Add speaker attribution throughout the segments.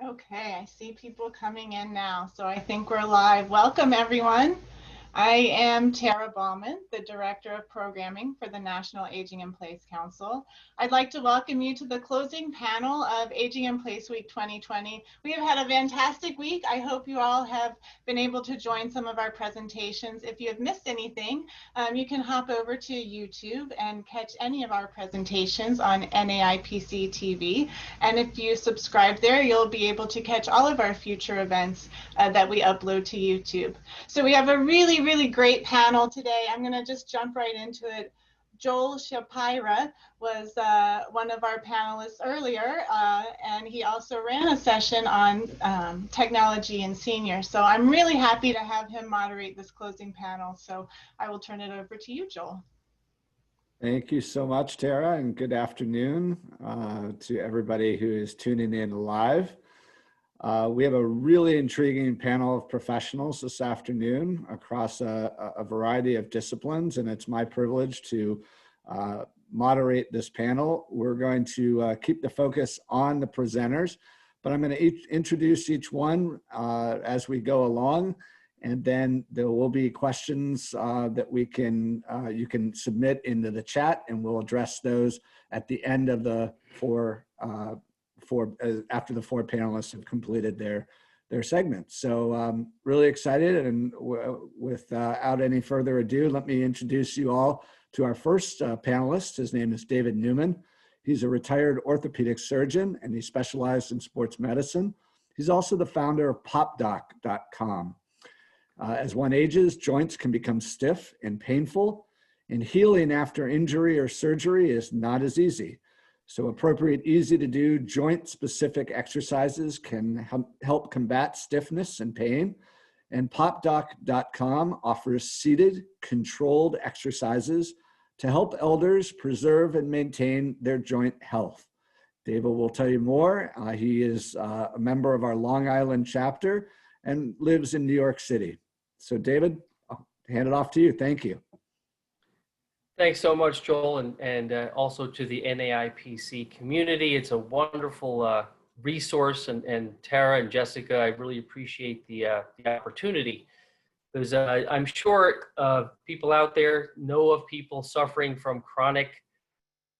Speaker 1: Okay, I see people coming in now, so I think we're live. Welcome, everyone. I am Tara Ballman, the Director of Programming for the National Aging in Place Council. I'd like to welcome you to the closing panel of Aging in Place Week 2020. We have had a fantastic week. I hope you all have been able to join some of our presentations. If you have missed anything, you can hop over to YouTube and catch any of our presentations on NAIPC-TV. And if you subscribe there, you'll be able to catch all of our future events that we upload to YouTube. So we have a really great panel today. I'm going to just jump right into it. Joel Shapira was one of our panelists earlier, and he also ran a session on technology and seniors. So I'm really happy to have him moderate this closing panel. So I will turn it over to you, Joel.
Speaker 2: Thank you so much, Tara, and good afternoon to everybody who is tuning in live. We have a really intriguing panel of professionals this afternoon across a variety of disciplines, and it's my privilege to moderate this panel. We're going to keep the focus on the presenters, but I'm going to introduce each one as we go along, and then there will be questions that we can you can submit into the chat, and we'll address those at the end of the after the four panelists have completed their segments. So really excited, and without any further ado, let me introduce you all to our first panelist. His name is David Newman. He's a retired orthopedic surgeon, and he specialized in sports medicine. He's also the founder of PopDoc.com. As one ages, joints can become stiff and painful, and healing after injury or surgery is not as easy. So appropriate, easy to do joint-specific exercises can help combat stiffness and pain. And PopDoc.com offers seated, controlled exercises to help elders preserve and maintain their joint health. David will tell you more. He is a member of our Long Island chapter and lives in New York City. So David, I'll hand it off to you. Thank you.
Speaker 3: Thanks so much, Joel, and also to the NAIPC community. It's a wonderful resource, and Tara and Jessica, I really appreciate the opportunity, because I'm sure people out there know of people suffering from chronic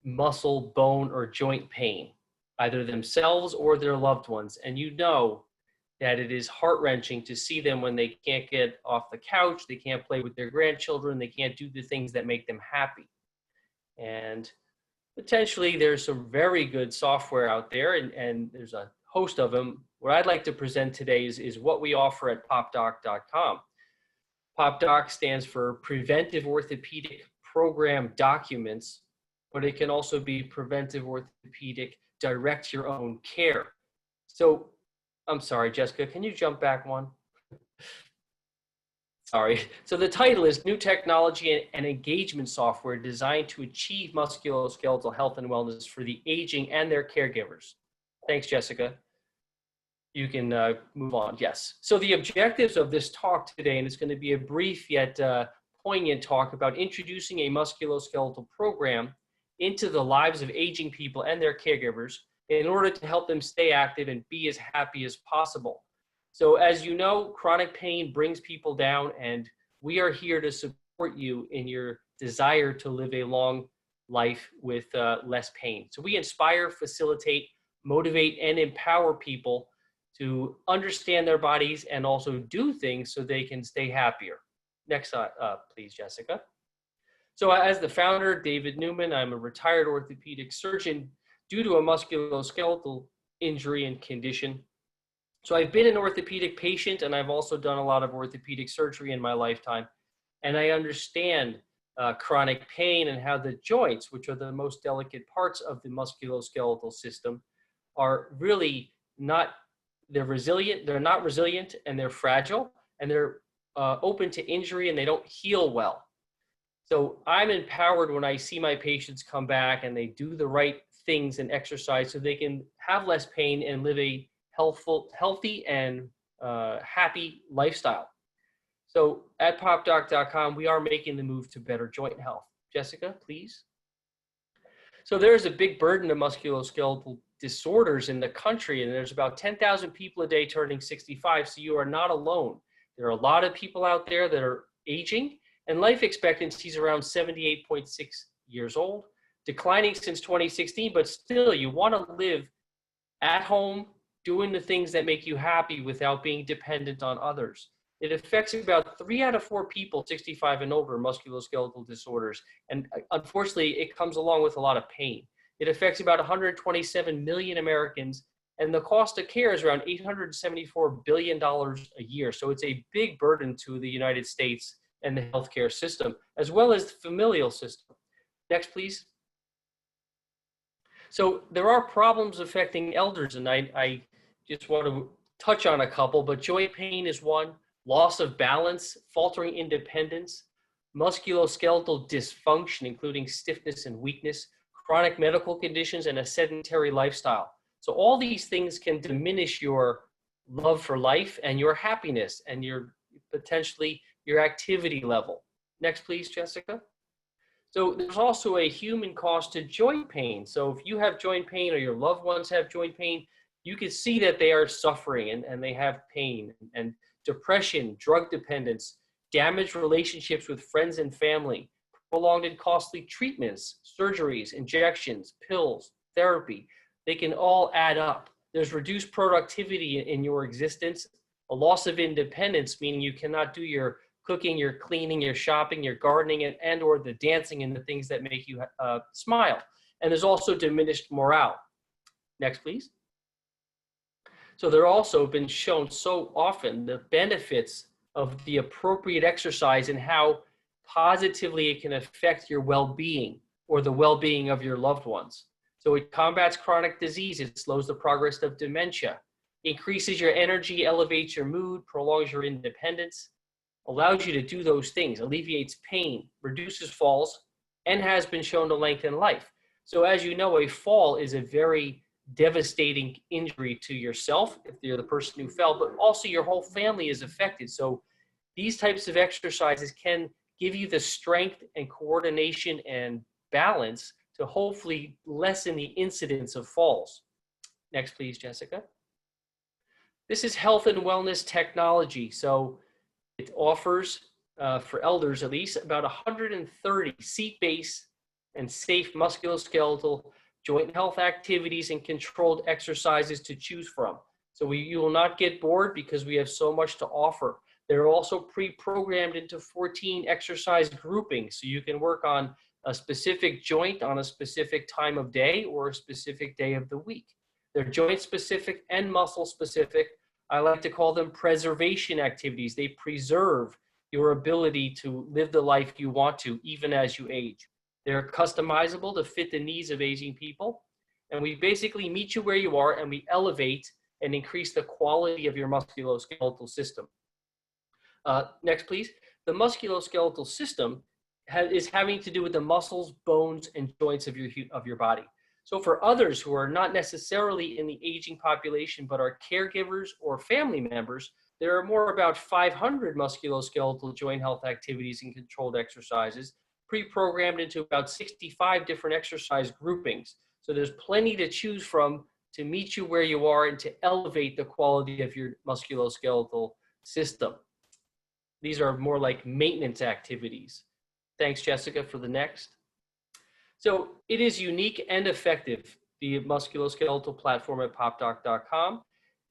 Speaker 3: muscle, bone, or joint pain, either themselves or their loved ones, and you know that it is heart-wrenching to see them when they can't get off the couch, they can't play with their grandchildren, they can't do the things that make them happy. And potentially there's some very good software out there, and there's a host of them. What I'd like to present today is what we offer at PopDoc.com. PopDoc stands for Preventive Orthopedic Program Documents, but it can also be Preventive Orthopedic Direct Your Own Care. So, I'm sorry, Jessica, can you jump back one? Sorry. So the title is New Technology and Engagement Software Designed to Achieve Musculoskeletal Health and Wellness for the Aging and Their Caregivers. Thanks, Jessica. You can move on. Yes. So the objectives of this talk today, and it's going to be a brief yet poignant talk about introducing a musculoskeletal program into the lives of aging people and their caregivers in order to help them stay active and be as happy as possible. So as you know, chronic pain brings people down, and we are here to support you in your desire to live a long life with less pain. So we inspire, facilitate, motivate, and empower people to understand their bodies and also do things so they can stay happier. Next slide, please, Jessica. So as the founder, David Newman, I'm a retired orthopedic surgeon due to a musculoskeletal injury and condition. So I've been an orthopedic patient, and I've also done a lot of orthopedic surgery in my lifetime. And I understand chronic pain and how the joints, which are the most delicate parts of the musculoskeletal system, are really not, they're not resilient, and they're fragile, and they're open to injury, and they don't heal well. So I'm empowered when I see my patients come back and they do the right things and exercise so they can have less pain and live a healthy and happy lifestyle. So at PopDoc.com, we are making the move to better joint health. Jessica, please. So there's a big burden of musculoskeletal disorders in the country, and there's about 10,000 people a day turning 65, so you are not alone. There are a lot of people out there that are aging, and life expectancy is around 78.6 years old, declining since 2016, but still you want to live at home, doing the things that make you happy without being dependent on others. It affects about 3 out of 4 people 65 and over, musculoskeletal disorders. And unfortunately, it comes along with a lot of pain. It affects about 127 million Americans, and the cost of care is around $874 billion a year. So it's a big burden to the United States and the healthcare system, as well as the familial system. Next, please. So there are problems affecting elders, and I just want to touch on a couple, but joint pain is one, loss of balance, faltering independence, musculoskeletal dysfunction, including stiffness and weakness, chronic medical conditions, and a sedentary lifestyle. So all these things can diminish your love for life and your happiness and your potentially your activity level. Next, please, Jessica. So there's also a human cost to joint pain. So if you have joint pain or your loved ones have joint pain, you can see that they are suffering and they have pain and depression, drug dependence, damaged relationships with friends and family, prolonged and costly treatments, surgeries, injections, pills, therapy. They can all add up. There's reduced productivity in your existence, a loss of independence, meaning you cannot do your cooking, your cleaning, your shopping, your gardening, and or the dancing and the things that make you smile. And there's also diminished morale. Next, please. So there also been shown so often the benefits of the appropriate exercise and how positively it can affect your well-being or the well-being of your loved ones. So it combats chronic disease, it slows the progress of dementia, increases your energy, elevates your mood, prolongs your independence, allows you to do those things, alleviates pain, reduces falls, and has been shown to lengthen life. So as you know, a fall is a very devastating injury to yourself if you're the person who fell, but also your whole family is affected. So these types of exercises can give you the strength and coordination and balance to hopefully lessen the incidence of falls. Next, please, Jessica. This is health and wellness technology. So it offers, for elders at least, about 130 seat-based and safe musculoskeletal joint health activities and controlled exercises to choose from. So you will not get bored because we have so much to offer. They're also pre-programmed into 14 exercise groupings, so you can work on a specific joint on a specific time of day or a specific day of the week. They're joint specific and muscle specific. I like to call them preservation activities. They preserve your ability to live the life you want to, even as you age. They're customizable to fit the needs of aging people. And we basically meet you where you are and we elevate and increase the quality of your musculoskeletal system. Next, please. The musculoskeletal system is having to do with the muscles, bones, and joints of your body. So for others who are not necessarily in the aging population, but are caregivers or family members, there are more about 500 musculoskeletal joint health activities and controlled exercises, pre-programmed into about 65 different exercise groupings. So there's plenty to choose from to meet you where you are and to elevate the quality of your musculoskeletal system. These are more like maintenance activities. Thanks, Jessica, for the next. So it is unique and effective, the musculoskeletal platform at PopDoc.com.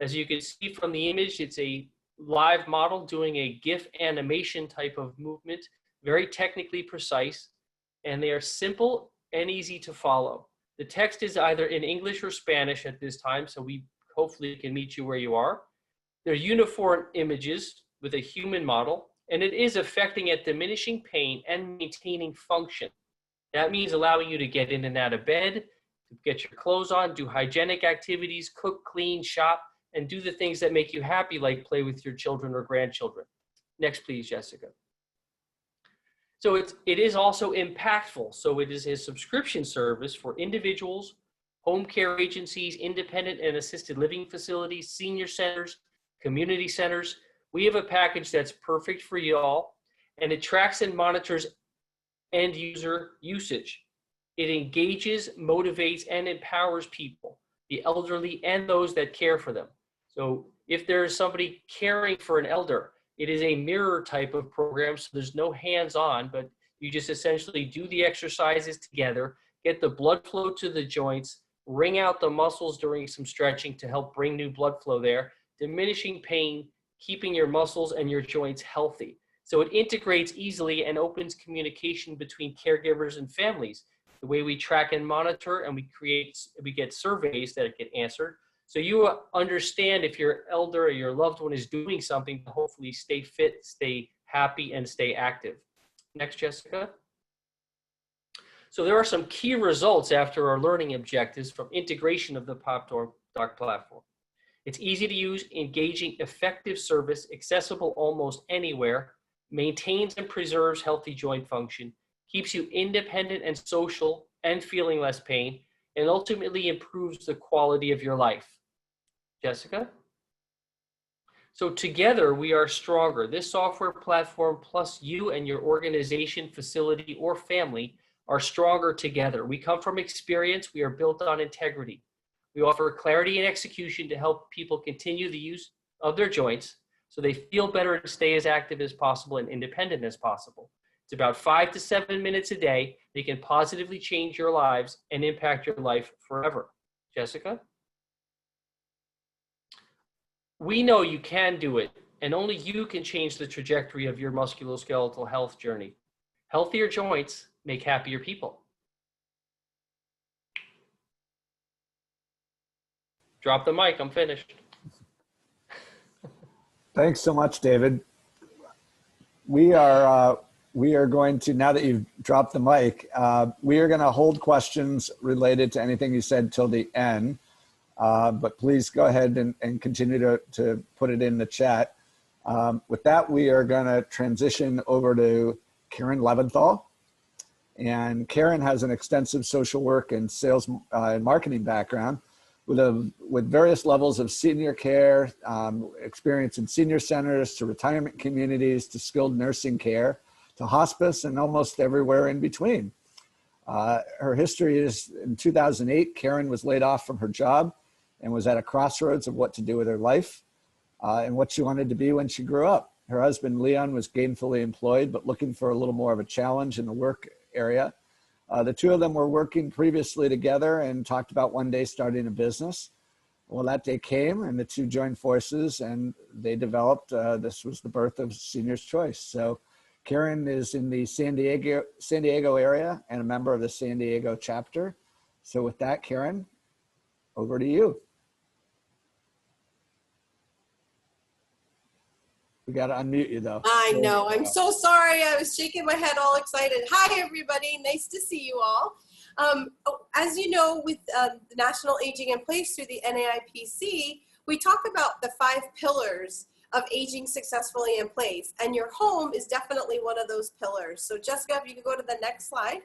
Speaker 3: As you can see from the image, it's a live model doing a GIF animation type of movement, very technically precise, and they are simple and easy to follow. The text is either in English or Spanish at this time, so we hopefully can meet you where you are. They're uniform images with a human model, and it is affecting at diminishing pain and maintaining function. That means allowing you to get in and out of bed, to get your clothes on, do hygienic activities, cook, clean, shop, and do the things that make you happy, like play with your children or grandchildren. Next, please, Jessica. So it is also impactful. So it is a subscription service for individuals, home care agencies, independent and assisted living facilities, senior centers, community centers. We have a package that's perfect for you all, and it tracks and monitors end user usage. It engages, motivates, and empowers people. the elderly and those that care for them. So if there is somebody caring for an elder, it is a mirror type of program, so there's no hands-on, but you just essentially do the exercises together, get the blood flow to the joints, wring out the muscles during some stretching to help bring new blood flow there, diminishing pain, keeping your muscles and your joints healthy. So it integrates easily and opens communication between caregivers and families. The way we track and monitor, and we get surveys that get answered. So you understand if your elder or your loved one is doing something to hopefully stay fit, stay happy, and stay active. Next, Jessica. So there are some key results after our learning objectives from integration of the PopDoc platform. It's easy to use, engaging, effective service, accessible almost anywhere, maintains and preserves healthy joint function, keeps you independent and social and feeling less pain, and ultimately improves the quality of your life. Jessica? So together we are stronger. This software platform plus you and your organization, facility, or family are stronger together. We come from experience. We are built on integrity. We offer clarity and execution to help people continue the use of their joints so they feel better and stay as active as possible and independent as possible. It's about 5 to 7 minutes a day. They can positively change your lives and impact your life forever. Jessica? We know you can do it, and only you can change the trajectory of your musculoskeletal health journey. Healthier joints make happier people. Drop the mic, I'm finished.
Speaker 2: Thanks so much, David. We are going to, now that you've dropped the mic, we are going to hold questions related to anything you said till the end. But please go ahead and continue to put it in the chat. With that, we are going to transition over to Karen Leventhal. And Karen has an extensive social work and sales and marketing background with various levels of senior care, experience in senior centers, to retirement communities, to skilled nursing care, to hospice, and almost everywhere in between. Her history is in 2008, Karen was laid off from her job and was at a crossroads of what to do with her life and what she wanted to be when she grew up. Her husband, Leon, was gainfully employed, but looking for a little more of a challenge in the work area. The two of them were working previously together and talked about one day starting a business. Well, that day came and the two joined forces and they developed, this was the birth of Senior's Choice. So Karen is in the San Diego area and a member of the San Diego chapter. So with that, Karen, over to you. We got to unmute you though.
Speaker 4: I know, I'm so sorry. I was shaking my head all excited. Hi, everybody. Nice to see you all. As you know, with the National Aging in Place through the NAIPC, we talk about the 5 pillars of aging successfully in place, and your home is definitely one of those pillars. So Jessica, if you could go to the next slide.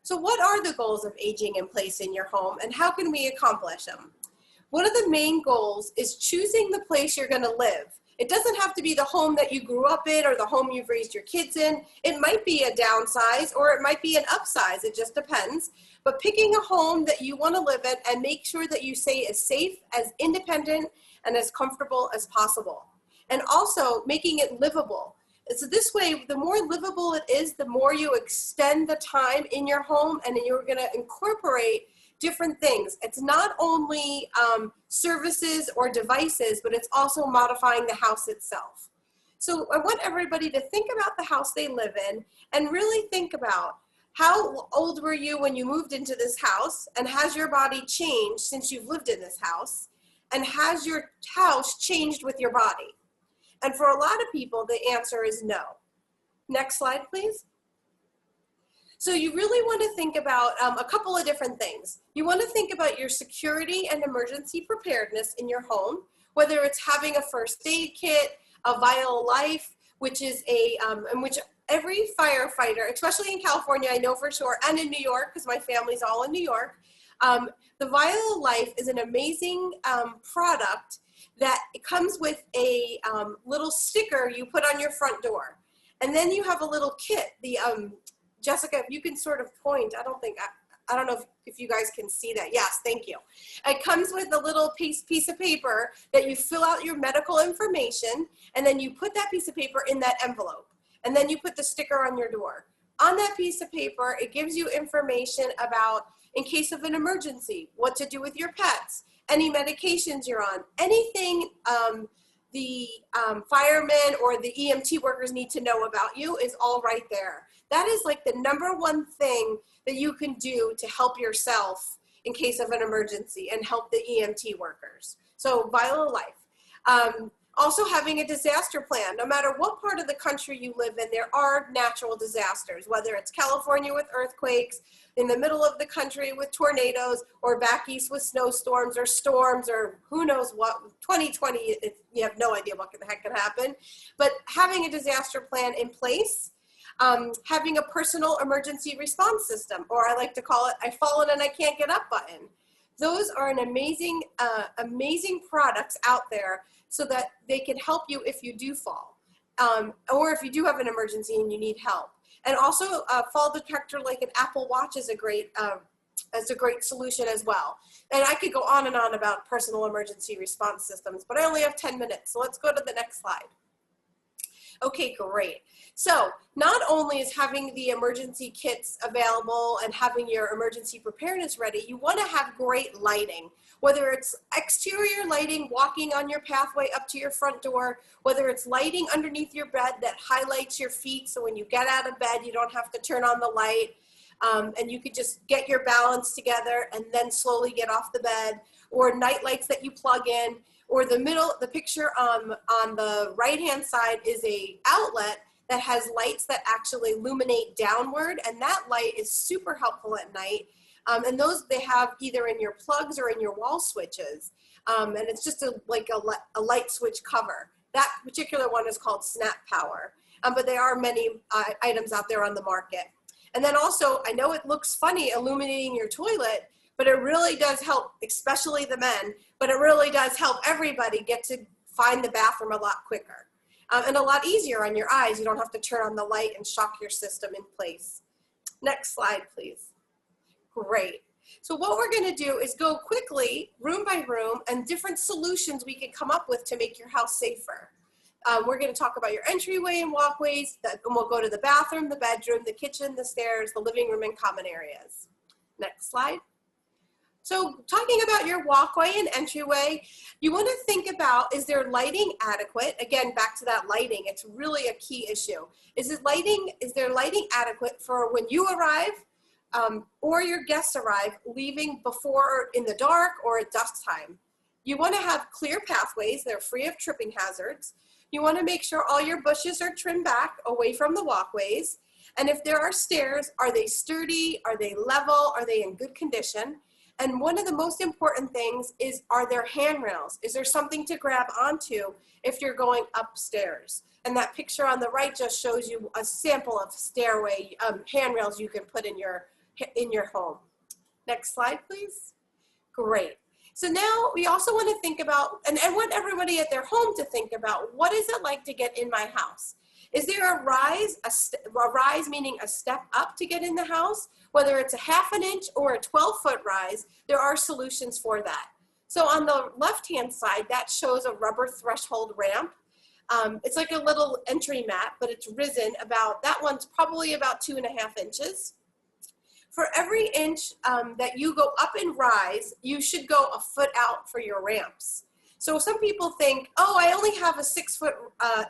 Speaker 4: So what are the goals of aging in place in your home, and how can we accomplish them? One of the main goals is choosing the place you're going to live. It doesn't have to be the home that you grew up in or the home you've raised your kids in. It might be a downsize or it might be an upsize. It just depends. But picking a home that you want to live in and make sure that you stay as safe, as independent, and as comfortable as possible. And also making it livable. So this way, the more livable it is, the more you extend the time in your home, and then you're going to incorporate different things. It's not only services or devices, but it's also modifying the house itself. So I want everybody to think about the house they live in and really think about how old were you when you moved into this house, and has your body changed since you've lived in this house, and has your house changed with your body? And for a lot of people, the answer is no. Next slide, please. So you really want to think about a couple of different things. You want to think about your security and emergency preparedness in your home, whether it's having a first aid kit, a vial life, which is in which every firefighter, especially in California, I know for sure, and in New York, because my family's all in New York, the vial of life is an amazing product that it comes with a little sticker you put on your front door. And then you have a little kit, Jessica, if you can sort of point, I don't think, I don't know if you guys can see that. Yes, thank you. It comes with a little piece of paper that you fill out your medical information, and then you put that piece of paper in that envelope, and then you put the sticker on your door. On that piece of paper, it gives you information about, in case of an emergency, what to do with your pets, any medications you're on, anything the firemen or the EMT workers need to know about you is all right there. That is like the #1 thing that you can do to help yourself in case of an emergency and help the EMT workers. So vital life. Also having a disaster plan. No matter what part of the country you live in, there are natural disasters, whether it's California with earthquakes, in the middle of the country with tornadoes, or back east with snowstorms or storms, or who knows what. 2020, you have no idea what the heck can happen. But having a disaster plan in place, having a personal emergency response system, or I like to call it, I've fallen and I can't get up button. Those are an amazing, amazing products out there so that they can help you if you do fall, or if you do have an emergency and you need help. And also a fall detector like an Apple Watch is a great solution as well. And I could go on and on about personal emergency response systems, but I only have 10 minutes. So let's go to the next slide. Okay, great. So not only is having the emergency kits available and having your emergency preparedness ready, you want to have great lighting, whether it's exterior lighting walking on your pathway up to your front door, whether it's lighting underneath your bed that highlights your feet so when you get out of bed you don't have to turn on the light, and you could just get your balance together and then slowly get off the bed, or night lights that you plug in, or the picture on the right-hand side is a outlet that has lights that actually illuminate downward, and that light is super helpful at night. And those they have either in your plugs or in your wall switches, and it's just like a light switch cover. That particular one is called Snap Power, but there are many items out there on the market. And then also, I know it looks funny illuminating your toilet, but it really does help, especially the men, but it really does help everybody get to find the bathroom a lot quicker. And a lot easier on your eyes. You don't have to turn on the light and shock your system in place. Next slide, please. Great. So what we're going to do is go quickly, room by room, and different solutions we can come up with to make your house safer. We're going to talk about your entryway and walkways, and we'll go to the bathroom, the bedroom, the kitchen, the stairs, the living room, and common areas. Next slide. So talking about your walkway and entryway, you want to think about, is there lighting adequate? Again, back to that lighting, it's really a key issue. Is there lighting adequate for when you arrive or your guests arrive, leaving before in the dark or at dusk time? You want to have clear pathways, they're free of tripping hazards. You want to make sure all your bushes are trimmed back away from the walkways. And if there are stairs, are they sturdy? Are they level? Are they in good condition? And one of the most important things is, are there handrails? Is there something to grab onto if you're going upstairs? And that picture on the right just shows you a sample of stairway handrails you can put in your home. Next slide, please. Great. So now we also want to think about, and I want everybody at their home to think about, what is it like to get in my house? Is there a rise, a rise meaning a step up to get in the house? Whether it's a ½ an inch or a 12-foot rise, there are solutions for that. So on the left-hand side, that shows a rubber threshold ramp. It's like a little entry mat, but it's risen about, that one's probably about 2½ inches. For every inch that you go up and rise, you should go a foot out for your ramps. So some people think, oh, I only have a 6-foot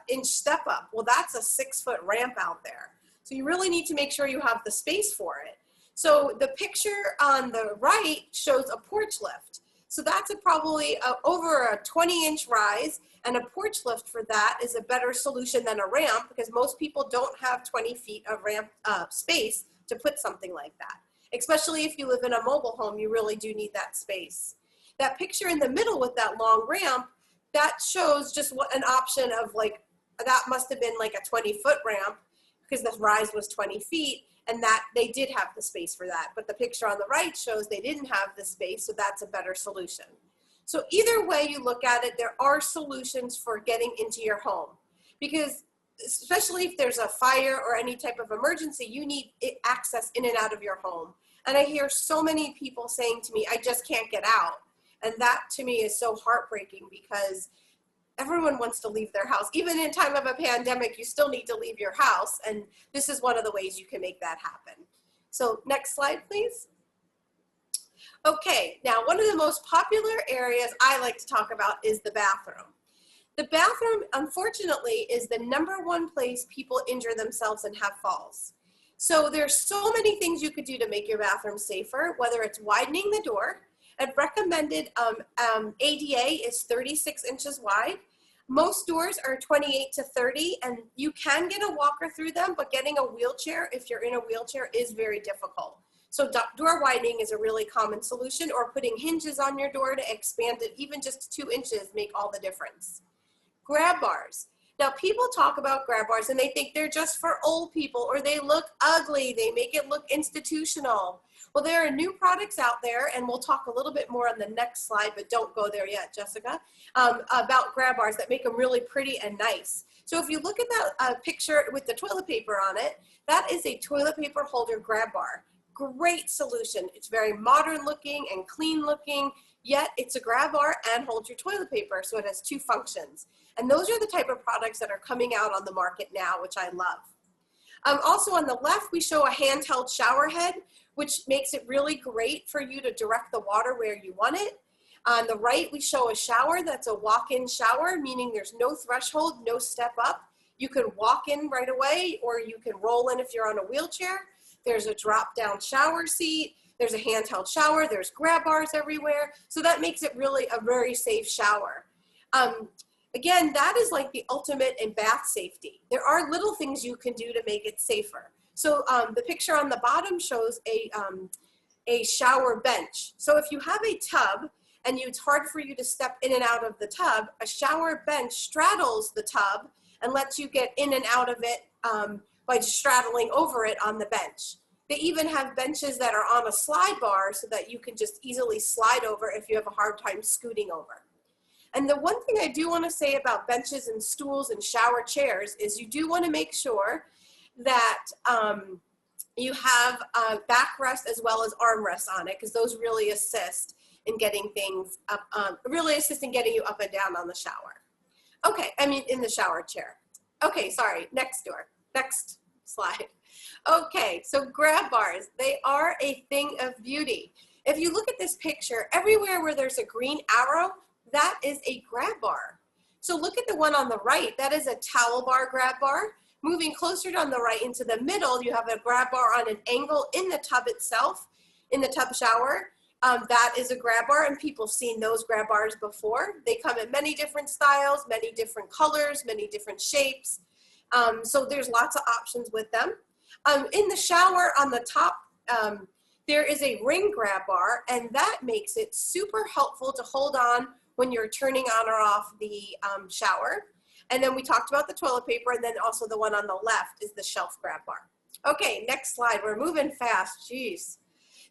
Speaker 4: inch step up. Well, that's a 6-foot ramp out there. So you really need to make sure you have the space for it. So the picture on the right shows a porch lift. So that's probably over a 20-inch rise, and a porch lift for that is a better solution than a ramp because most people don't have 20 feet of ramp space to put something like that. Especially if you live in a mobile home, you really do need that space. That picture in the middle with that long ramp, that shows just what an option of like, that must have been like a 20-foot ramp because the rise was 20 feet and that they did have the space for that. But the picture on the right shows they didn't have the space, so that's a better solution. So either way you look at it, there are solutions for getting into your home because especially if there's a fire or any type of emergency, you need access in and out of your home. And I hear so many people saying to me, I just can't get out. And that to me is so heartbreaking because everyone wants to leave their house. Even in time of a pandemic, you still need to leave your house. And this is one of the ways you can make that happen. So next slide, please. Okay, now one of the most popular areas I like to talk about is the bathroom. The bathroom, unfortunately, is the #1 place people injure themselves and have falls. So there's so many things you could do to make your bathroom safer, whether it's widening the door. A recommended ADA is 36 inches wide. Most doors are 28 to 30, and you can get a walker through them, but getting a wheelchair, if you're in a wheelchair, is very difficult. So door widening is a really common solution, or putting hinges on your door to expand it, even just 2 inches make all the difference. Grab bars. Now people talk about grab bars and they think they're just for old people, or they look ugly, they make it look institutional. Well, there are new products out there, and we'll talk a little bit more on the next slide, but don't go there yet, Jessica, about grab bars that make them really pretty and nice. So if you look at that picture with the toilet paper on it, that is a toilet paper holder grab bar. Great solution. It's very modern looking and clean looking, yet it's a grab bar and holds your toilet paper, so it has 2 functions. And those are the type of products that are coming out on the market now, which I love. Also on the left, we show a handheld shower head, which makes it really great for you to direct the water where you want it. On the right, we show a shower that's a walk-in shower, meaning there's no threshold, no step up. You can walk in right away, or you can roll in if you're on a wheelchair. There's a drop-down shower seat. There's a handheld shower. There's grab bars everywhere. So that makes it really a very safe shower. Again, that is like the ultimate in bath safety. There are little things you can do to make it safer. So the picture on the bottom shows a shower bench. So if you have a tub and it's hard for you to step in and out of the tub, a shower bench straddles the tub and lets you get in and out of it by just straddling over it on the bench. They even have benches that are on a slide bar so that you can just easily slide over if you have a hard time scooting over. And the one thing I do want to say about benches and stools and shower chairs is you do want to make sure that you have backrest as well as armrests on it, because those really assist in getting things up, in getting you up and down on the shower. Okay, I mean in the shower chair. Okay, sorry, next slide. Okay, so grab bars, they are a thing of beauty. If you look at this picture, everywhere where there's a green arrow, that is a grab bar. So look at the one on the right, that is a towel bar grab bar. Moving closer on the right into the middle, you have a grab bar on an angle in the tub itself, in the tub shower. That is a grab bar, and people have seen those grab bars before. They come in many different styles, many different colors, many different shapes. So there's lots of options with them. In the shower on the top, there is a ring grab bar, and that makes it super helpful to hold on when you're turning on or off the shower. And then we talked about the toilet paper, and then also the one on the left is the shelf grab bar. Okay, next slide. We're moving fast, geez.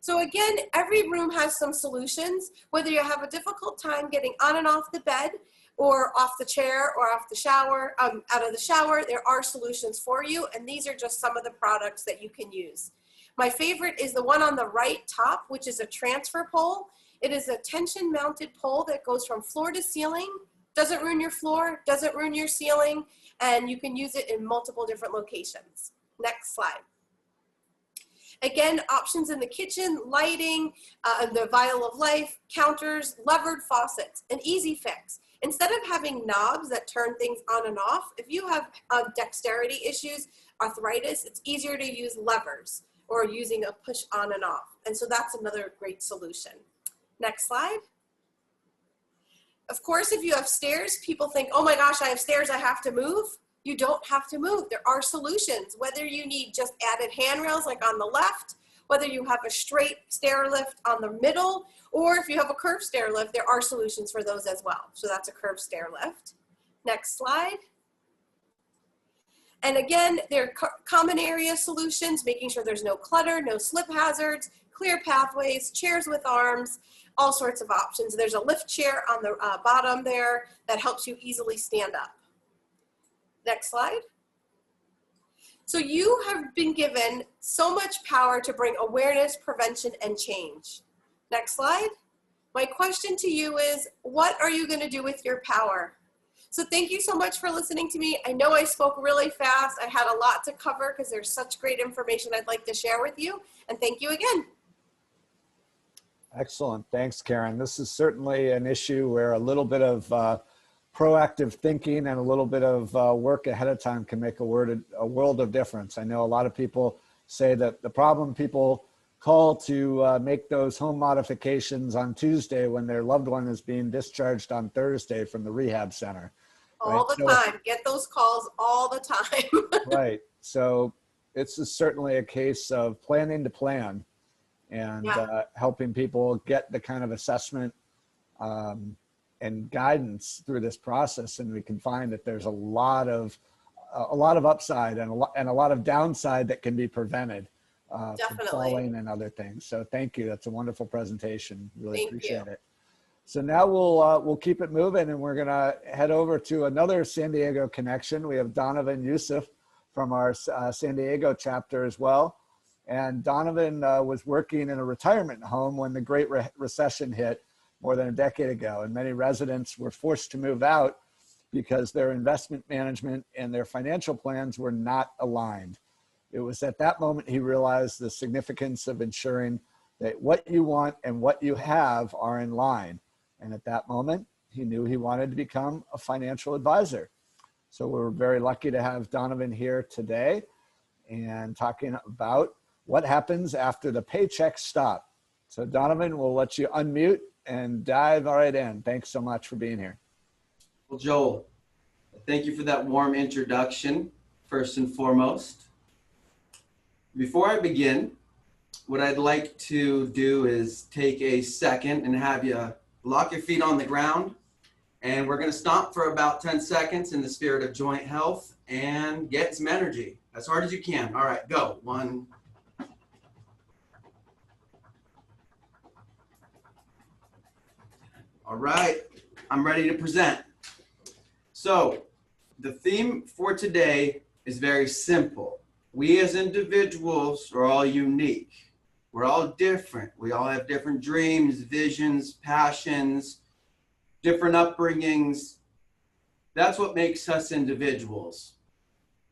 Speaker 4: So again, every room has some solutions. Whether you have a difficult time getting on and off the bed, or off the chair, or off the shower, out of the shower, there are solutions for you, and these are just some of the products that you can use. My favorite is the one on the right top, which is a transfer pole. It is a tension mounted pole that goes from floor to ceiling, doesn't ruin your floor, doesn't ruin your ceiling, and you can use it in multiple different locations. Next slide. Again, options in the kitchen, lighting, the vial of life, counters, levered faucets, an easy fix. Instead of having knobs that turn things on and off, if you have dexterity issues, arthritis, it's easier to use levers or using a push on and off. And so that's another great solution. Next slide. Of course, if you have stairs, people think, oh my gosh, I have stairs, I have to move. You don't have to move. There are solutions, whether you need just added handrails like on the left, whether you have a straight stair lift on the middle, or if you have a curved stair lift, there are solutions for those as well. So that's a curved stair lift. Next slide. And again, there are common area solutions, making sure there's no clutter, no slip hazards, clear pathways, chairs with arms, all sorts of options. There's a lift chair on the bottom there that helps you easily stand up. Next slide. So you have been given so much power to bring awareness, prevention, and change. Next slide. My question to you is, what are you going to do with your power? So thank you so much for listening to me. I know I spoke really fast. I had a lot to cover because there's such great information I'd like to share with you. And thank you again.
Speaker 2: Excellent. Thanks, Karen. This is certainly an issue where a little bit of proactive thinking and a little bit of work ahead of time can make a world of difference. I know a lot of people say that the problem people call to make those home modifications on Tuesday when their loved one is being discharged on Thursday from the rehab center.
Speaker 4: All the time. Get those calls all the time.
Speaker 2: Right. So it's certainly a case of planning to plan and helping people get the kind of assessment and guidance through this process. And we can find that there's a lot of upside and a lot of downside that can be prevented from falling and other things. So thank you. That's a wonderful presentation. Really appreciate it. So now we'll keep it moving, and we're gonna head over to another San Diego connection. We have Donovan Yusuf from our San Diego chapter as well. And Donovan was working in a retirement home when the Great Recession hit more than a decade ago, and many residents were forced to move out because their investment management and their financial plans were not aligned. It was at that moment he realized the significance of ensuring that what you want and what you have are in line. And at that moment, he knew he wanted to become a financial advisor. So we're very lucky to have Donovan here today and talking about what happens after the paychecks stop. So Donovan, we'll let you unmute and dive right in. Thanks so much for being here.
Speaker 5: Well, Joel, thank you for that warm introduction, first and foremost. Before I begin, what I'd like to do is take a second and have you lock your feet on the ground, and we're going to stomp for about 10 seconds in the spirit of joint health and get some energy as hard as you can. All right, go. 1. All right, I'm ready to present. So the theme for today is very simple. We as individuals are all unique. We're all different. We all have different dreams, visions, passions, different upbringings. That's what makes us individuals.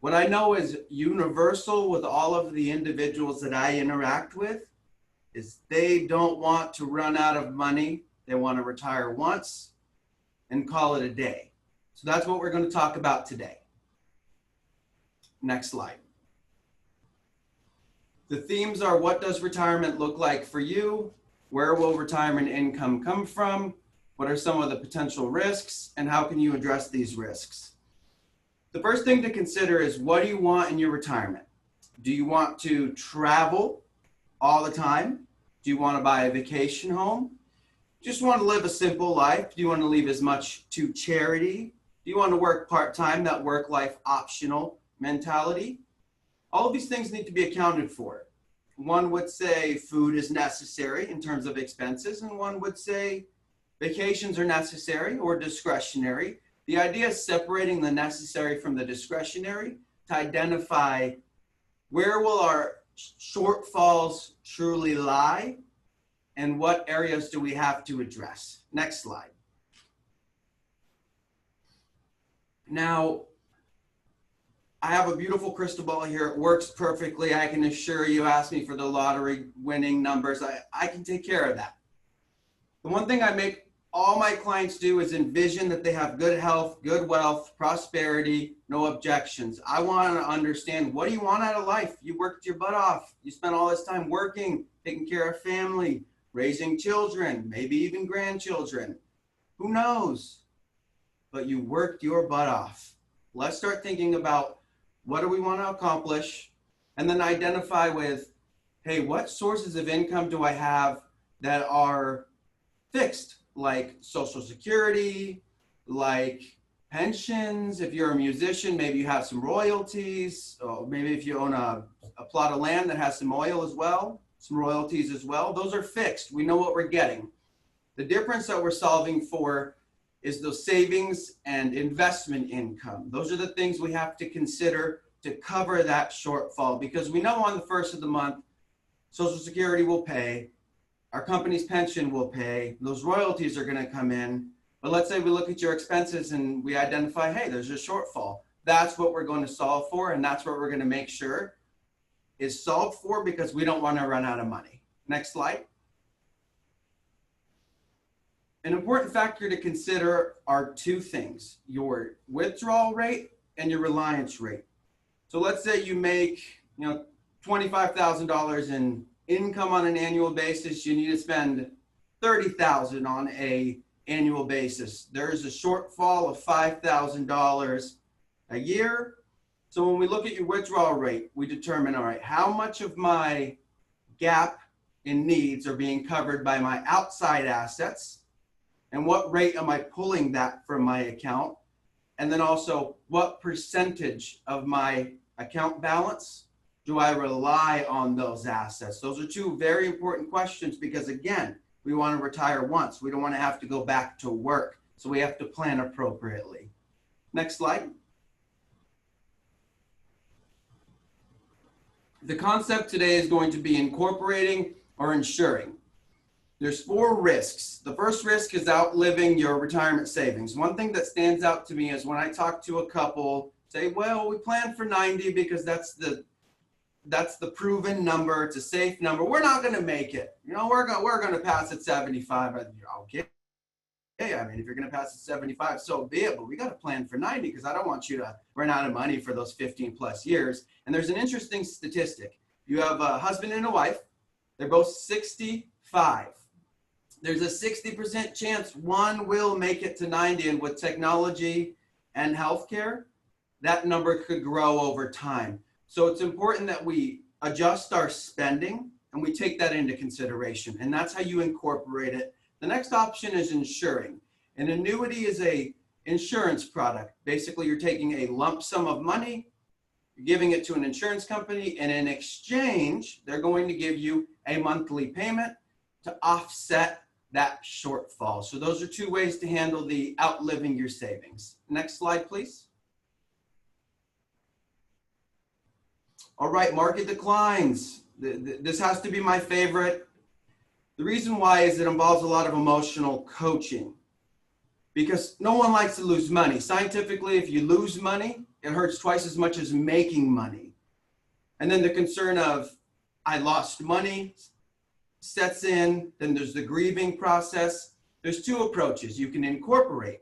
Speaker 5: What I know is universal with all of the individuals that I interact with is they don't want to run out of money. They want to retire once and call it a day. So that's what we're going to talk about today. Next slide. The themes are: what does retirement look like for you? Where will retirement income come from? What are some of the potential risks? And how can you address these risks? The first thing to consider is, what do you want in your retirement? Do you want to travel all the time? Do you want to buy a vacation home? Just want to live a simple life? Do you want to leave as much to charity? Do you want to work part-time, that work-life optional mentality? All of these things need to be accounted for. One would say food is necessary in terms of expenses, and one would say vacations are necessary or discretionary. The idea is separating the necessary from the discretionary to identify where will our shortfalls truly lie and what areas do we have to address. Next slide. Now, I have a beautiful crystal ball here. It works perfectly. I can assure you, ask me for the lottery winning numbers. I can take care of that. The one thing I make all my clients do is envision that they have good health, good wealth, prosperity, no objections. I want to understand, what do you want out of life? You worked your butt off. You spent all this time working, taking care of family, raising children, maybe even grandchildren. Who knows? But you worked your butt off. Let's start thinking about, what do we want to accomplish? And then identify with, hey, what sources of income do I have that are fixed? Like Social Security, like pensions. If you're a musician, maybe you have some royalties. Or maybe if you own a plot of land that has some oil as well, some royalties as well. Those are fixed. We know what we're getting. The difference that we're solving for is those savings and investment income. Those are the things we have to consider to cover that shortfall, because we know on the first of the month, Social Security will pay, our company's pension will pay, those royalties are going to come in. But let's say we look at your expenses and we identify, hey, there's a shortfall. That's what we're going to solve for, and that's what we're going to make sure is solved for, because we don't want to run out of money. Next slide. An important factor to consider are two things: your withdrawal rate and your reliance rate. So let's say you make, $25,000 in income on an annual basis. You need to spend $30,000 on a annual basis. There's a shortfall of $5,000 a year. So when we look at your withdrawal rate, we determine, all right, how much of my gap in needs are being covered by my outside assets, and what rate am I pulling that from my account? And then also, what percentage of my account balance do I rely on those assets? Those are two very important questions, because again, we want to retire once. We don't want to have to go back to work. So we have to plan appropriately. Next slide. The concept today is going to be incorporating or insuring. There's 4 risks. The first risk is outliving your retirement savings. One thing that stands out to me is when I talk to a couple, say, well, we plan for 90 because that's the proven number. It's a safe number. We're not going to make it. We're going to pass at 75. Okay. Hey, if you're going to pass at 75, so be it. But we got to plan for 90, because I don't want you to run out of money for those 15 plus years. And there's an interesting statistic. You have a husband and a wife. They're both 65. There's a 60% chance one will make it to 90, and with technology and healthcare, that number could grow over time. So it's important that we adjust our spending and we take that into consideration, and that's how you incorporate it. The next option is insuring. An annuity is a insurance product. Basically, you're taking a lump sum of money, you're giving it to an insurance company, and in exchange, they're going to give you a monthly payment to offset that shortfall. So those are 2 ways to handle the outliving your savings. Next slide, please. All right, market declines. This has to be my favorite. The reason why is it involves a lot of emotional coaching, because no one likes to lose money. Scientifically, if you lose money, it hurts twice as much as making money. And then the concern of, I lost money, sets in. Then there's the grieving process. There's 2 approaches you can incorporate.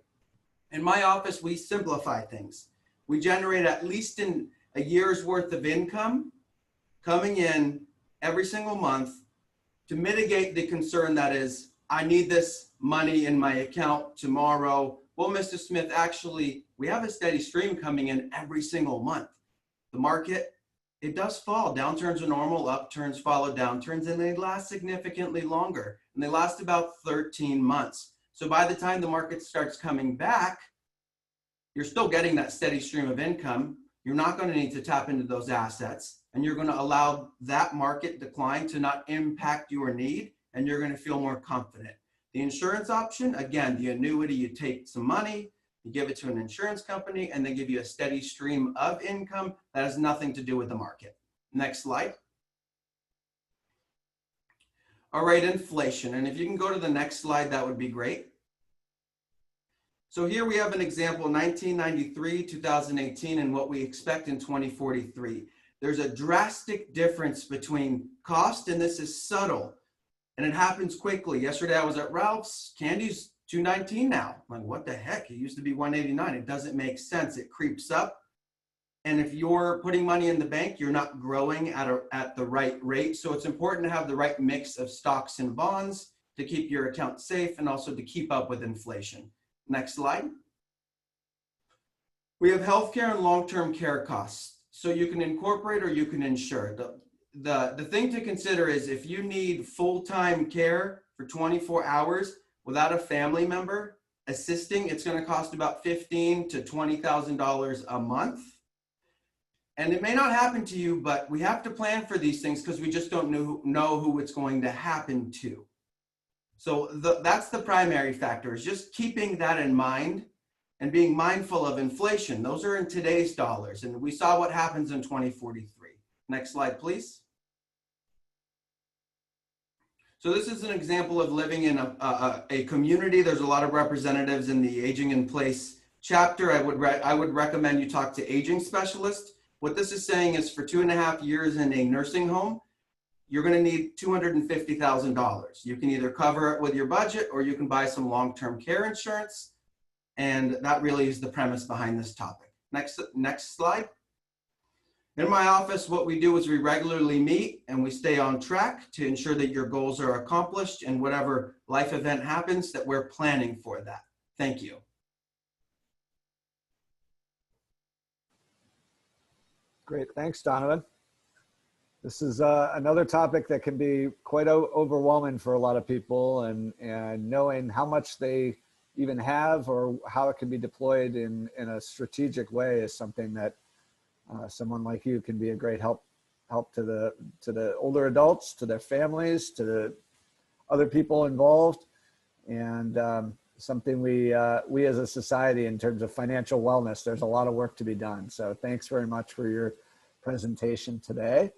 Speaker 5: In my office, we simplify things. We generate at least in a year's worth of income coming in every single month to mitigate the concern that is, I need this money in my account tomorrow. Well, Mr. Smith, actually, we have a steady stream coming in every single month. The market, it does fall. Downturns are normal, upturns follow downturns, and they last significantly longer. And they last about 13 months. So by the time the market starts coming back, you're still getting that steady stream of income. You're not going to need to tap into those assets, and you're going to allow that market decline to not impact your need, and you're going to feel more confident. The insurance option, again, the annuity, you take some money, you give it to an insurance company, and they give you a steady stream of income that has nothing to do with the market. Next slide. All right, inflation. And if you can go to the next slide, that would be great. So here we have an example, 1993, 2018, and what we expect in 2043. There's a drastic difference between cost, and this is subtle, and it happens quickly. Yesterday I was at Ralph's, candy's $2.19 now. I'm like, what the heck? It used to be $1.89. It doesn't make sense. It creeps up. And if you're putting money in the bank, you're not growing at the right rate. So it's important to have the right mix of stocks and bonds to keep your account safe and also to keep up with inflation. Next slide. We have healthcare and long-term care costs. So you can incorporate or you can insure. The thing to consider is if you need full-time care for 24 hours without a family member assisting, it's going to cost about $15,000 to $20,000 a month. And it may not happen to you, but we have to plan for these things because we just don't know who it's going to happen to. So that's the primary factor, is just keeping that in mind and being mindful of inflation. Those are in today's dollars, and we saw what happens in 2043. Next slide, please. So this is an example of living in a community. There's a lot of representatives in the Aging in Place chapter. I would recommend you talk to aging specialists. What this is saying is for 2.5 years in a nursing home, you're going to need $250,000. You can either cover it with your budget or you can buy some long-term care insurance. And that really is the premise behind this topic. Next slide. In my office, what we do is we regularly meet and we stay on track to ensure that your goals are accomplished and whatever life event happens, that we're planning for that. Thank you.
Speaker 2: Great, thanks, Donovan. This is another topic that can be quite overwhelming for a lot of people, and knowing how much they even have or how it can be deployed in a strategic way is something that someone like you can be a great help to the older adults, to their families, to the other people involved, and something we as a society, in terms of financial wellness, there's a lot of work to be done. So thanks very much for your presentation today.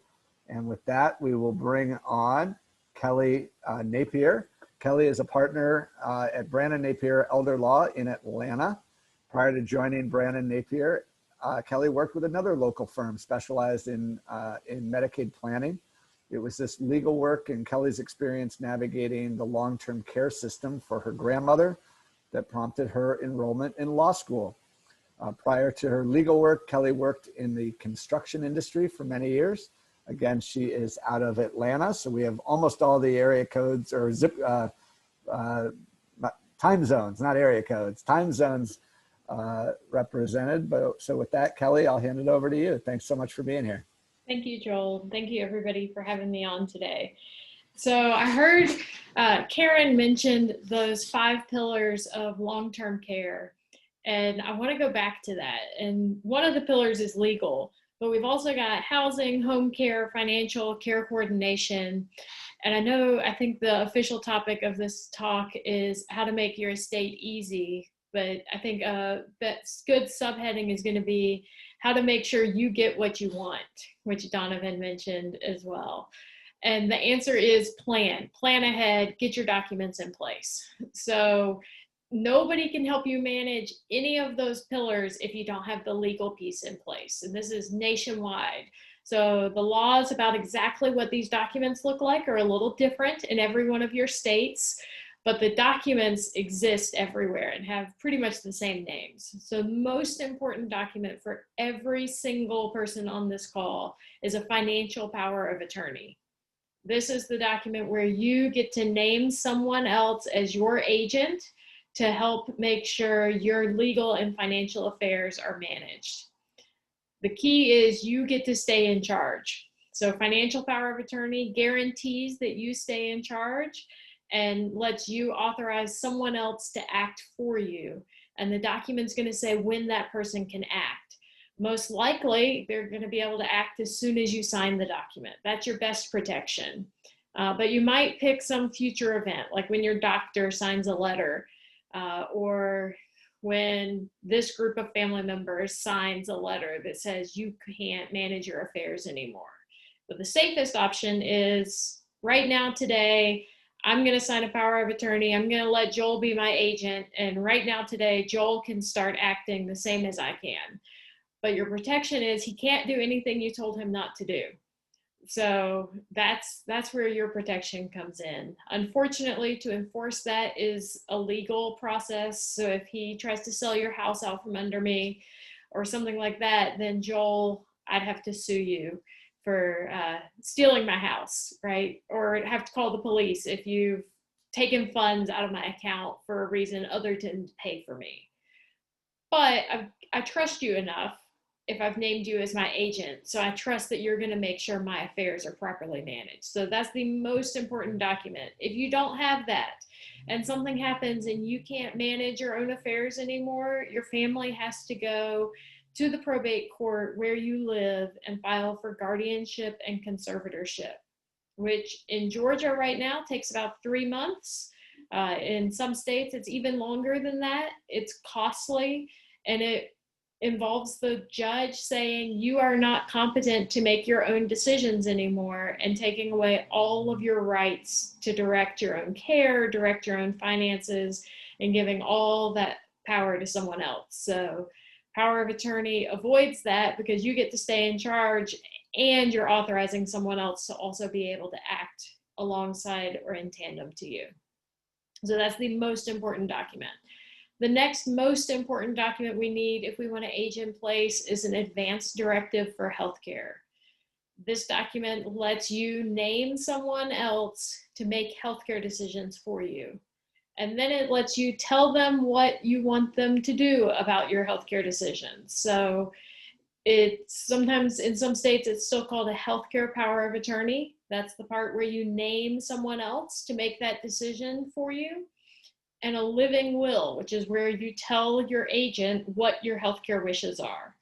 Speaker 2: And with that, we will bring on Kelly Napier. Kelly is a partner at Brandon Napier Elder Law in Atlanta. Prior to joining Brandon Napier, Kelly worked with another local firm specialized in Medicaid planning. It was this legal work and Kelly's experience navigating the long-term care system for her grandmother that prompted her enrollment in law school. Prior to her legal work, Kelly worked in the construction industry for many years. Again, she is out of Atlanta, so we have almost all the area codes or time zones, not area codes, time zones represented. But so with that, Kelly, I'll hand it over to you. Thanks so much for being here.
Speaker 6: Thank you, Joel. Thank you, everybody, for having me on today. So I heard Karen mentioned those 5 pillars of long-term care, and I want to go back to that. And one of the pillars is legal, but we've also got housing, home care, financial care coordination. And I think the official topic of this talk is how to make your estate easy. But I think that good subheading is going to be how to make sure you get what you want, which Donovan mentioned as well. And the answer is plan ahead, get your documents in place. So nobody can help you manage any of those pillars if you don't have the legal piece in place. And this is nationwide. So the laws about exactly what these documents look like are a little different in every one of your states, but the documents exist everywhere and have pretty much the same names. So the most important document for every single person on this call is a financial power of attorney. This is the document where you get to name someone else as your agent to help make sure your legal and financial affairs are managed. The key is you get to stay in charge. So financial power of attorney guarantees that you stay in charge and lets you authorize someone else to act for you. And the document's going to say when that person can act. Most likely, they're going to be able to act as soon as you sign the document. That's your best protection. But you might pick some future event, like when your doctor signs a letter, or when this group of family members signs a letter that says you can't manage your affairs anymore. But the safest option is right now, today, I'm going to sign a power of attorney. I'm going to let Joel be my agent. And right now, today, Joel can start acting the same as I can. But your protection is he can't do anything you told him not to do. So that's where your protection comes in. Unfortunately, to enforce that is a legal process. So if he tries to sell your house out from under me or something like that, then Joel, I'd have to sue you for stealing my house, right? Or have to call the police if you've taken funds out of my account for a reason other than to pay for me. But I trust you enough if I've named you as my agent. So I trust that you're going to make sure my affairs are properly managed. So that's the most important document. If you don't have that and something happens and you can't manage your own affairs anymore, your family has to go to the probate court where you live and file for guardianship and conservatorship, which in Georgia right now takes about 3 months. In some states, it's even longer than that. It's costly, and it involves the judge saying you are not competent to make your own decisions anymore, and taking away all of your rights to direct your own care, direct your own finances, and giving all that power to someone else. So power of attorney avoids that because you get to stay in charge, and you're authorizing someone else to also be able to act alongside or in tandem to you. So that's the most important document. The next most important document we need if we want to age in place is an advance directive for healthcare. This document lets you name someone else to make healthcare decisions for you. And then it lets you tell them what you want them to do about your healthcare decisions. So it's sometimes in some states, it's still called a healthcare power of attorney. That's the part where you name someone else to make that decision for you. And a living will, which is where you tell your agent what your healthcare wishes are.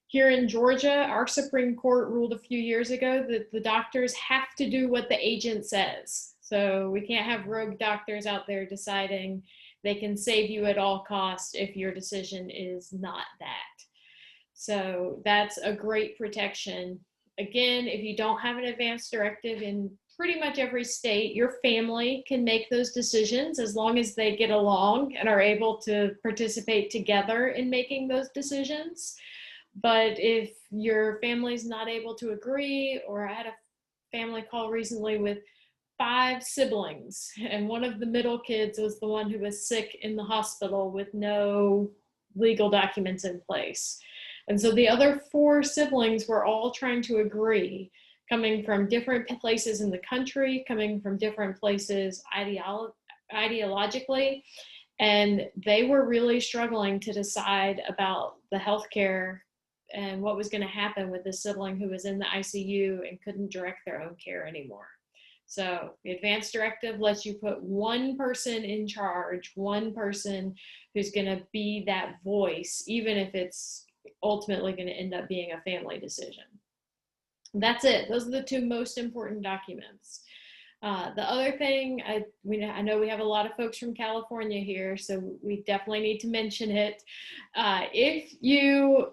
Speaker 6: Here in Georgia, our Supreme Court ruled a few years ago that the doctors have to do what the agent says. So we can't have rogue doctors out there deciding they can save you at all costs if your decision is not that. So that's a great protection. Again, if you don't have an advance directive in pretty much every state, your family can make those decisions as long as they get along and are able to participate together in making those decisions. But if your family's not able to agree, or I had a family call recently with 5 siblings, and one of the middle kids was the one who was sick in the hospital with no legal documents in place. And so the other 4 siblings were all trying to agree, coming from different places in the country, coming from different places ideologically, and they were really struggling to decide about the healthcare and what was going to happen with the sibling who was in the ICU and couldn't direct their own care anymore. So the advance directive lets you put one person in charge, one person who's going to be that voice, even if it's ultimately going to end up being a family decision. That's it. Those are the 2 most important documents. The other thing, I know we have a lot of folks from California here, so we definitely need to mention it. If you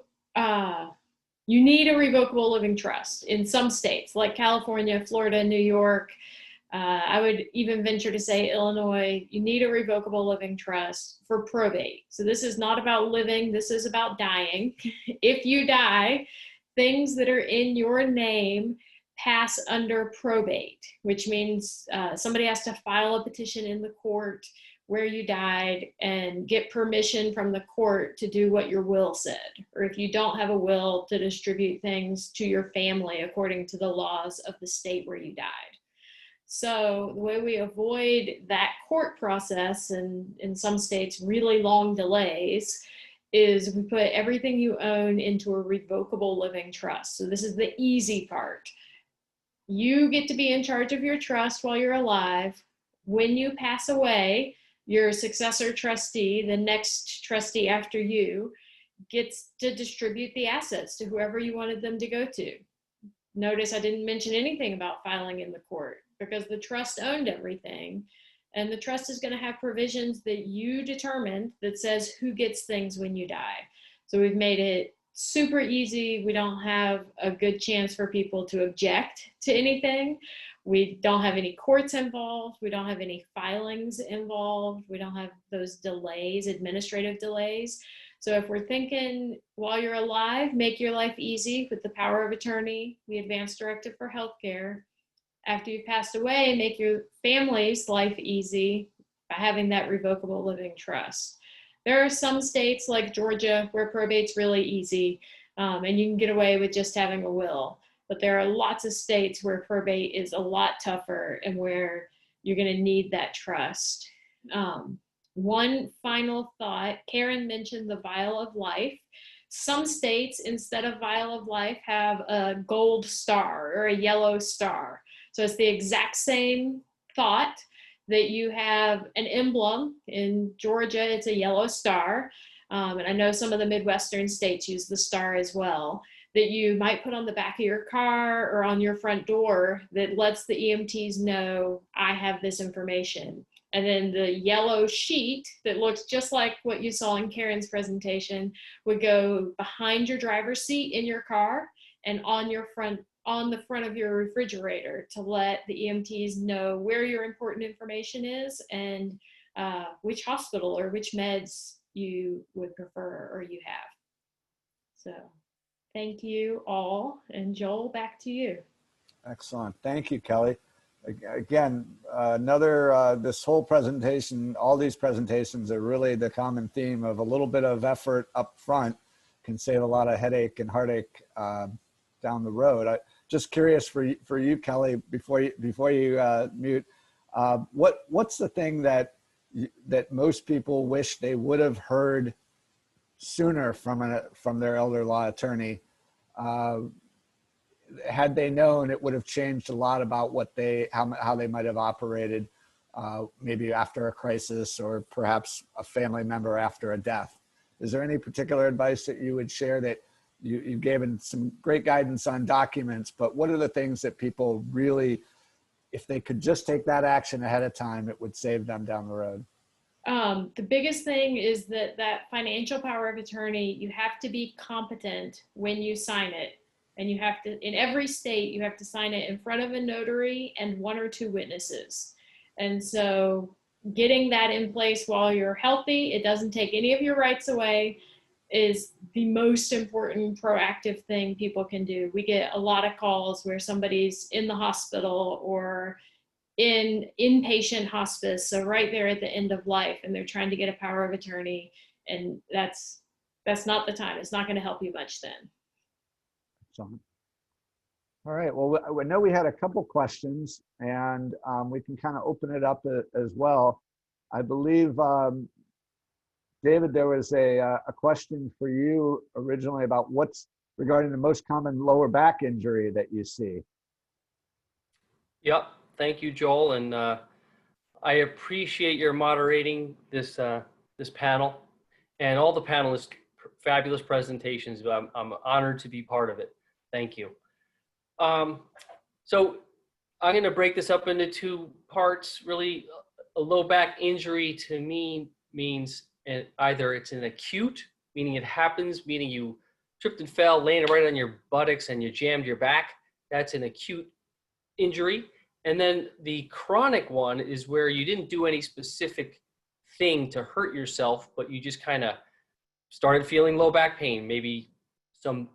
Speaker 6: need a revocable living trust in some states like California, Florida, New York, I would even venture to say Illinois, you need a revocable living trust for probate. So this is not about living, this is about dying. If you die, things that are in your name pass under probate, which means somebody has to file a petition in the court where you died and get permission from the court to do what your will said. Or if you don't have a will, to distribute things to your family according to the laws of the state where you died. So the way we avoid that court process, and in some states really long delays, is we put everything you own into a revocable living trust. So this is the easy part. You get to be in charge of your trust while you're alive. When you pass away, your successor trustee, the next trustee after you, gets to distribute the assets to whoever you wanted them to go to. Notice I didn't mention anything about filing in the court, because the trust owned everything, and the trust is going to have provisions that you determined that says who gets things when you die. So we've made it super easy. We don't have a good chance for people to object to anything. We don't have any courts involved. We don't have any filings involved. We don't have those delays, administrative delays. So if we're thinking while you're alive, make your life easy with the power of attorney, the advance directive for healthcare. After you've passed away, make your family's life easy by having that revocable living trust. There are some states like Georgia where probate's really easy, and you can get away with just having a will. But there are lots of states where probate is a lot tougher and where you're going to need that trust. One final thought, Karen mentioned the vial of life. Some states, instead of vial of life, have a gold star or a yellow star. So it's the exact same thought that you have an emblem. In Georgia, it's a yellow star. And I know some of the Midwestern states use the star as well, that you might put on the back of your car or on your front door that lets the EMTs know, I have this information. And then the yellow sheet that looks just like what you saw in Karen's presentation would go behind your driver's seat in your car and on the front of your refrigerator to let the EMTs know where your important information is and which hospital or which meds you would prefer or you have. So thank you all. And Joel, back to you.
Speaker 2: Excellent. Thank you, Kelly. Again, this whole presentation, all these presentations are really the common theme of a little bit of effort up front can save a lot of headache and heartache down the road. Just curious for you, Kelly, before you mute, what's the thing that most people wish they would have heard sooner from their elder law attorney? Had they known, it would have changed a lot about how they might have operated, maybe after a crisis or perhaps a family member after a death. Is there any particular advice that you would share? That you've given some great guidance on documents, but what are the things that people really, if they could just take that action ahead of time, it would save them down the road?
Speaker 6: The biggest thing is that financial power of attorney, you have to be competent when you sign it. And you have to, in every state, you have to sign it in front of a notary and 1 or 2 witnesses. And so getting that in place while you're healthy, it doesn't take any of your rights away, is the most important proactive thing people can do. We get a lot of calls where somebody's in the hospital or in inpatient hospice, so right there at the end of life, and they're trying to get a power of attorney, and that's not the time. It's not going to help you much then.
Speaker 2: All right, well, I know we had a couple questions, and we can kind of open it up as well. I believe, David, there was a question for you originally about what's regarding the most common lower back injury that you see.
Speaker 3: Yep, thank you, Joel, and I appreciate your moderating this panel and all the panelists' fabulous presentations. I'm honored to be part of it. Thank you. So I'm going to break this up into 2 parts. Really, a low back injury to me means either it's an acute, meaning it happens, meaning you tripped and fell, landed right on your buttocks and you jammed your back. That's an acute injury. And then the chronic one is where you didn't do any specific thing to hurt yourself, but you just kind of started feeling low back pain, maybe some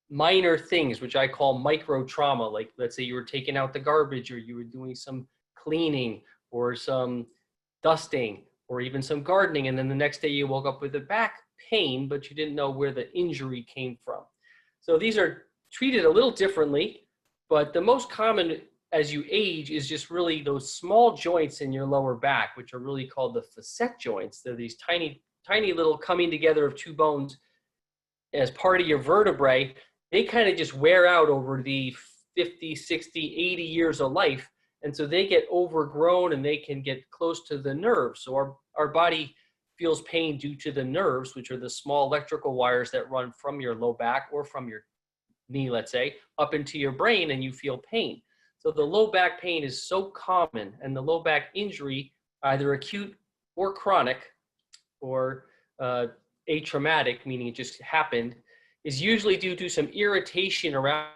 Speaker 3: minor things, which I call micro trauma. Like, let's say you were taking out the garbage, or you were doing some cleaning or some dusting or even some gardening. And then the next day you woke up with a back pain, but you didn't know where the injury came from. So these are treated a little differently, but the most common as you age is just really those small joints in your lower back, which are really called the facet joints. They're these tiny little coming together of 2 bones as part of your vertebrae. They kind of just wear out over the 50, 60, 80 years of life. And so they get overgrown and they can get close to the nerves. So our body feels pain due to the nerves, which are the small electrical wires that run from your low back or from your knee, let's say, up into your brain, and you feel pain. So the low back pain is so common, and the low back injury, either acute or chronic or atraumatic, meaning it just happened, is usually due to some irritation around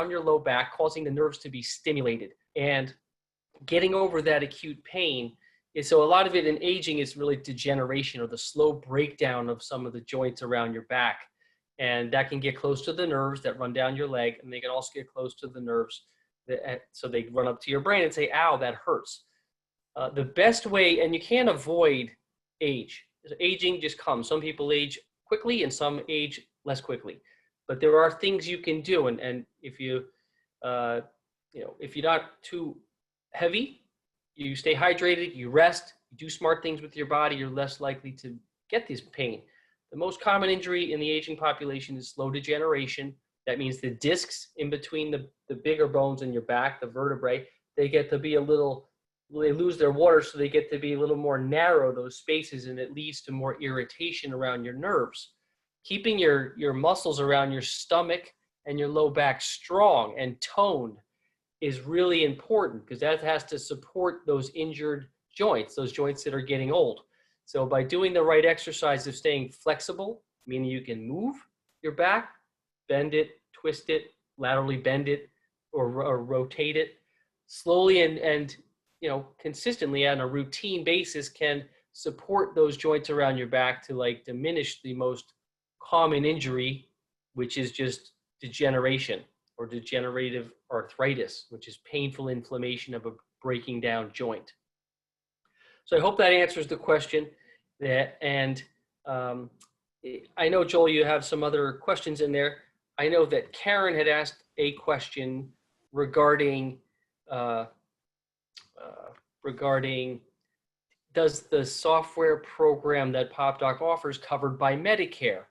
Speaker 3: your low back, causing the nerves to be stimulated. And getting over that acute pain is, so a lot of it in aging is really degeneration or the slow breakdown of some of the joints around your back. And that can get close to the nerves that run down your leg, and they can also get close to the nerves so they run up to your brain and say, ow, that hurts. The best way, and you can't avoid age. Aging just comes. Some people age quickly and some age less quickly. But there are things you can do. And if you, if you're not too heavy, you stay hydrated, you rest, you do smart things with your body, you're less likely to get this pain. The most common injury in the aging population is slow degeneration. That means the discs in between the bigger bones in your back, the vertebrae, they get to be they lose their water, so they get to be a little more narrow, those spaces, and it leads to more irritation around your nerves. Keeping your muscles around your stomach and your low back strong and toned is really important, because that has to support those injured joints that are getting old. So by doing the right exercise of staying flexible, meaning you can move your back, bend it, twist it, laterally bend it, or rotate it slowly and consistently on a routine basis, can support those joints around your back to like diminish the most common injury, which is just degeneration or degenerative arthritis, which is painful inflammation of a breaking down joint. So I hope that answers the question. And I know, Joel, you have some other questions in there. I know that Karen had asked a question regarding does the software program that PopDoc offers covered by Medicare?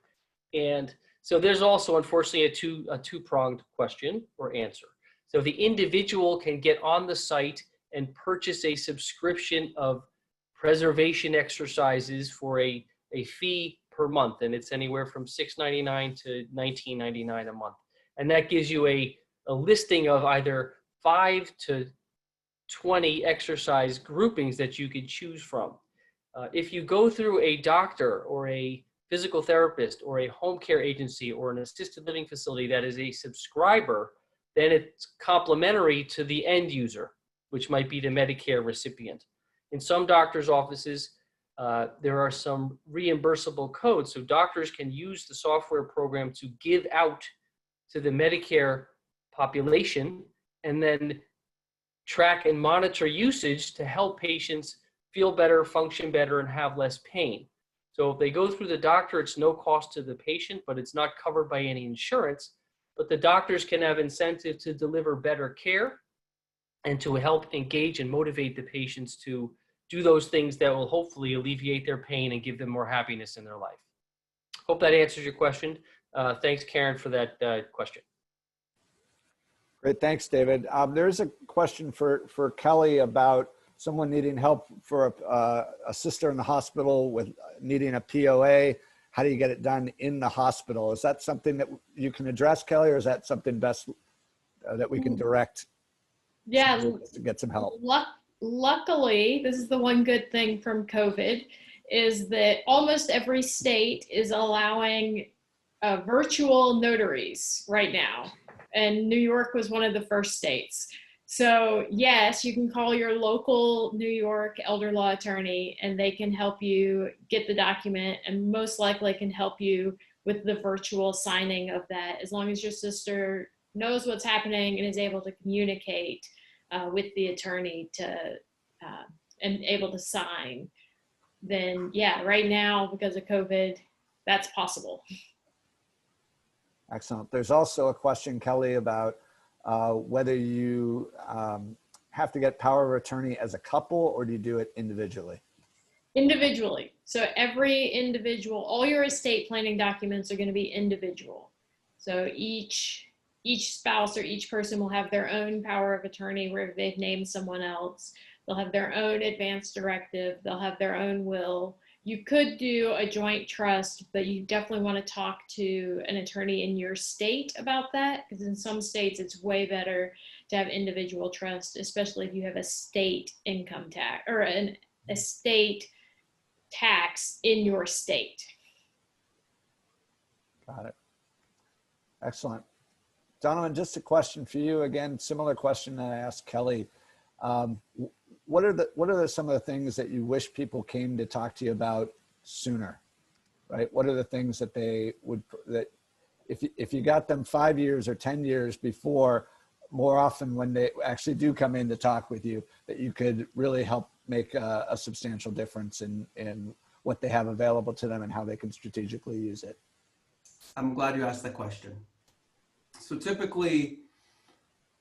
Speaker 3: And so there's also, unfortunately, a two-pronged question or answer. So the individual can get on the site and purchase a subscription of preservation exercises for a fee per month, and it's anywhere from $6.99 to $19.99 a month. And that gives you a listing of either 5 to 20 exercise groupings that you could choose from. If you go through a doctor or a physical therapist or a home care agency or an assisted living facility that is a subscriber, then it's complementary to the end user, which might be the Medicare recipient. In some doctors' offices, there are some reimbursable codes, so doctors can use the software program to give out to the Medicare population and then track and monitor usage to help patients feel better, function better, and have less pain. So if they go through the doctor, it's no cost to the patient, but it's not covered by any insurance. But the doctors can have incentive to deliver better care and to help engage and motivate the patients to do those things that will hopefully alleviate their pain and give them more happiness in their life. Hope that answers your question. Thanks, Karen, for that question.
Speaker 2: Great, thanks, David. There's a question for Kelly about someone needing help for a sister in the hospital with needing a POA. How do you get it done in the hospital? Is that something that you can address, Kelly, or is that something best that we can direct?
Speaker 6: Yeah,
Speaker 2: to get some help.
Speaker 6: Luckily, this is the one good thing from COVID, is that almost every state is allowing virtual notaries right now. And New York was one of the first states. So yes, you can call your local New York elder law attorney and they can help you get the document and most likely can help you with the virtual signing of that, as long as your sister knows what's happening and is able to communicate with the attorney and able to sign. Then yeah, right now because of COVID, that's possible.
Speaker 2: Excellent. There's also a question, Kelly, about whether you have to get power of attorney as a couple or do you do it individually?
Speaker 6: Individually. So every individual, all your estate planning documents are going to be individual. So each spouse or each person will have their own power of attorney where they've named someone else. They'll have their own advance directive. They'll have their own will. You could do a joint trust, but you definitely want to talk to an attorney in your state about that, because in some states it's way better to have individual trust, especially if you have a state income tax or an estate tax in your state. Got it.
Speaker 2: Excellent. Donovan, just a question for you. Again, similar question that I asked Kelly. What are some of the things that you wish people came to talk to you about sooner, right? What are the things that they would, that if you got them 5 years or 10 years before, more often when they actually do come in to talk with you, that you could really help make a substantial difference in what they have available to them and how they can strategically use it?
Speaker 5: I'm glad you asked that question. So typically,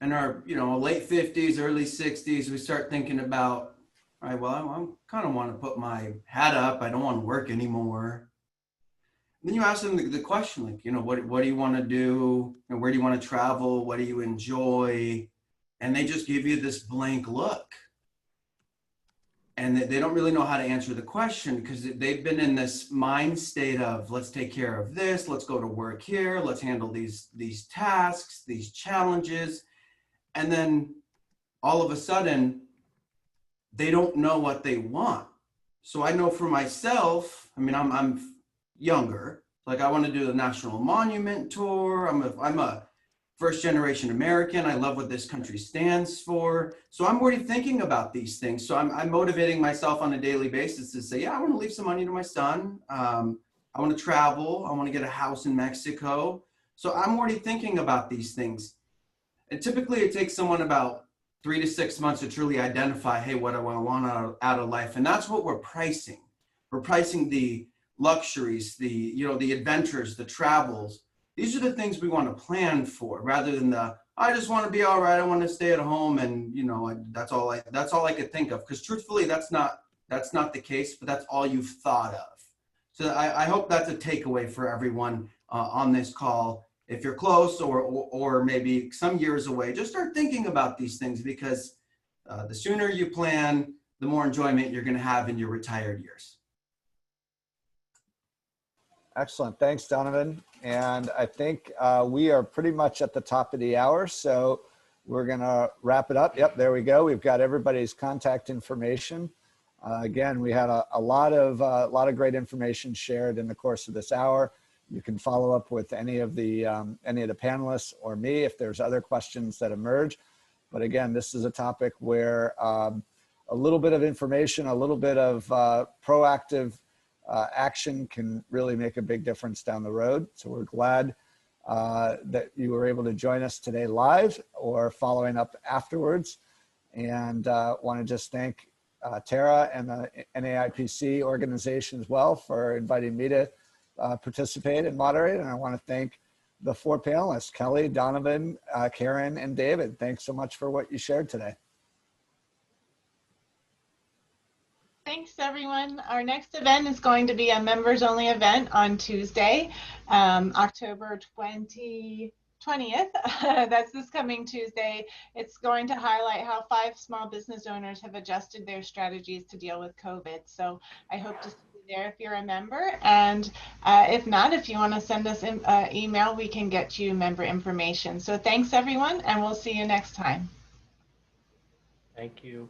Speaker 5: in our late 50s, early 60s, we start thinking about, all right, well, I kind of want to put my hat up. I don't want to work anymore. And then you ask them the question, like, what do you want to do? And where do you want to travel? What do you enjoy? And they just give you this blank look. And they don't really know how to answer the question because they've been in this mind state of, let's take care of this. Let's go to work here. Let's handle these tasks, these challenges. And then all of a sudden, they don't know what they want. So I know for myself, I mean, I'm younger. Like I want to do the National Monument Tour. I'm a first generation American. I love what this country stands for. So I'm already thinking about these things. So I'm motivating myself on a daily basis to say, yeah, I want to leave some money to my son. I want to travel. I want to get a house in Mexico. So I'm already thinking about these things. And typically it takes someone about 3 to 6 months to truly identify, hey, what do I want out of life? And that's what we're pricing. We're pricing the luxuries, the adventures, the travels. These are the things we want to plan for, rather than I just want to be all right. I want to stay at home, and that's all I could think of. Because truthfully, that's not the case, but that's all you've thought of. So I hope that's a takeaway for everyone on this call. If you're close or maybe some years away, just start thinking about these things, because the sooner you plan, the more enjoyment you're going to have in your retired years.
Speaker 2: Excellent. Thanks, Donovan. And I think we are pretty much at the top of the hour, so we're going to wrap it up. Yep, there we go. We've got everybody's contact information. Again, we had a lot of great information shared in the course of this hour. You can follow up with any of the panelists or me if there's other questions that emerge. But again, this is a topic where a little bit of information, a little bit of proactive action can really make a big difference down the road. So we're glad that you were able to join us today live or following up afterwards. And want to just thank Tara and the NAIPC organization as well for inviting me to participate and moderate. And I want to thank the 4 panelists, Kelly, Donovan, Karen, and David. Thanks so much for what you shared today.
Speaker 1: Thanks, everyone. Our next event is going to be a members-only event on Tuesday, October 20th. That's this coming Tuesday. It's going to highlight how 5 small business owners have adjusted their strategies to deal with COVID. So I hope to see you there if you're a member. And if not, if you want to send us an email, we can get you member information. So thanks, everyone, and we'll see you next time.
Speaker 3: Thank you.